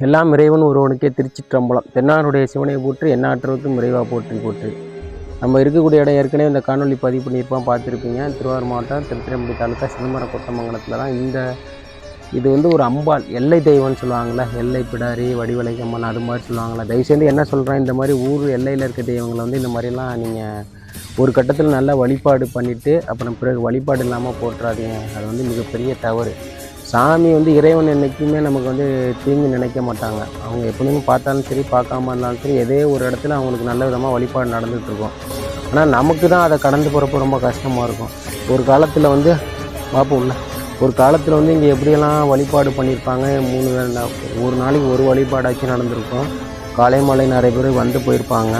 எல்லாம் இறைவன் ஒருவனுக்கே திருச்சிற்றம்பலம். தென்னாருடைய சிவனை போற்றி எந்நாட்டவர்க்கும் இறைவா போற்றி போற்றி. நம்ம இருக்கக்கூடிய இடம் ஏற்கனவே இந்த காணொலி பதிவு பண்ணியிருப்போம், பார்த்துருப்பீங்க. திருவாரூர் மாவட்டம் திருச்சிராப்பள்ளி தாலுக்கா சிதம்பரம் கொத்தமங்கலத்தில் தான் இது ஒரு அம்பாள் எல்லை தெய்வம்னு சொல்லுவாங்களே, எல்லை பிடாரி வடிவலை அம்மன் அது மாதிரி சொல்லுவாங்களே. தயவுசெய்து என்ன சொல்கிறேன், இந்த மாதிரி ஊர் எல்லையில் இருக்க தெய்வங்களை இந்த மாதிரிலாம் நீங்கள் ஒரு கட்டத்தில் நல்லா வழிபாடு பண்ணிவிட்டு அப்புறம் பிறகு வழிபாடு இல்லாமல் போட்டுறாதீங்க. அது மிகப்பெரிய தவறு. சாமி இறைவன் என்றைக்குமே நமக்கு தீங்கு நினைக்க மாட்டாங்க. அவங்க எப்படின்னு பார்த்தாலும் சரி, பார்க்காம இருந்தாலும் சரி, ஏதோ ஒரு இடத்துல அவங்களுக்கு நல்ல விதமாக வழிபாடு நடந்துகிட்ருக்கோம். ஆனால் நமக்கு தான் அதை கடந்து போகிறப்ப ரொம்ப கஷ்டமாக இருக்கும். ஒரு காலத்தில் பார்ப்போம்ல, ஒரு காலத்தில் இங்கே எப்படியெல்லாம் வழிபாடு பண்ணியிருப்பாங்க. ஒரு நாளைக்கு ஒரு வழிபாடாச்சும் நடந்திருக்கும். காலை மாலை நிறைய பேர் போயிருப்பாங்க.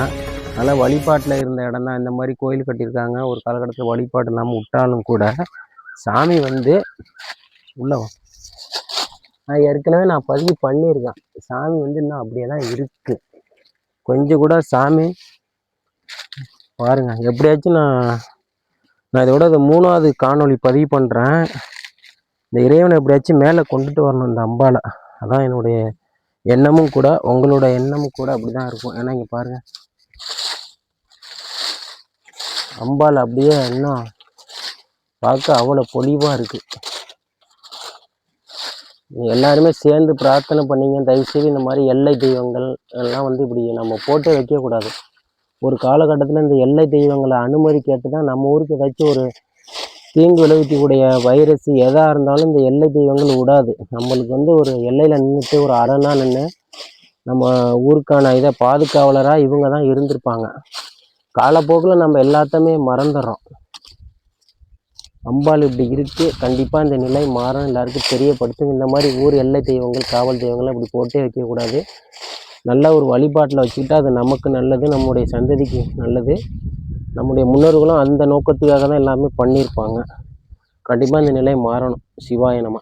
அதனால் வழிபாட்டில் இருந்த இடம் தான். இந்த மாதிரி கோயில் கட்டியிருக்காங்க. ஒரு காலகட்டத்தில் வழிபாடு இல்லாமல் விட்டாலும் கூட சாமி உள்ள நான் ஏற்கனவே பதிவு பண்ணியிருக்கேன். சாமி இன்னும் அப்படியே தான் இருக்குது. கொஞ்சம் கூட சாமி பாருங்கள். எப்படியாச்சும் நான் இதோட 3வது காணொளி பதிவு பண்ணுறேன். இந்த இறைவனை எப்படியாச்சும் மேலே கொண்டுட்டு வரணும், இந்த அம்பாலை. அதான் என்னுடைய எண்ணமும் கூட, உங்களோட எண்ணமும் கூட அப்படி தான் இருக்கும். ஏன்னா இங்கே பாருங்கள், அம்பாலை அப்படியே இன்னும் பார்க்க அவ்வளோ பொலிவாக இருக்குது. எல்லாருமே சேர்ந்து பிரார்த்தனை பண்ணிங்க. தயவுசெய்து இந்த மாதிரி எல்லை தெய்வங்கள் எல்லாம் இப்படி நம்ம போட்டு வைக்கக்கூடாது. ஒரு காலகட்டத்தில் இந்த எல்லை தெய்வங்களை அனுமதி கேட்டு தான் நம்ம ஊருக்கு ஏதாச்சும் ஒரு தீங்கு விளைவிக்கக்கூடிய வைரஸ் எதாக இருந்தாலும் இந்த எல்லை தெய்வங்கள் விடாது. நம்மளுக்கு ஒரு எல்லையில் நின்றுட்டு ஒரு அரணா நின்று நம்ம ஊருக்கான இதை பாதுகாவலராக இவங்க தான் இருந்திருப்பாங்க. காலப்போக்கில் நம்ம எல்லாத்தையுமே மறந்துடுறோம். அம்பாள் இப்படி இருக்குது. கண்டிப்பாக இந்த நிலை மாறும். எல்லாருக்கும் தெரியப்படுத்துங்க. இந்த மாதிரி ஊர் எல்லை தெய்வங்கள், காவல் தெய்வங்கள் அப்படி போட்டே வைக்கக்கூடாது. நல்ல ஒரு வழிபாட்டில் வச்சுக்கிட்டா அது நமக்கு நல்லது, நம்முடைய சந்ததிக்கு நல்லது. நம்முடைய முன்னோர்களும் அந்த நோக்கத்துக்காக தான் எல்லாமே பண்ணியிருப்பாங்க. கண்டிப்பாக இந்த நிலை மாறணும். சிவாய நம.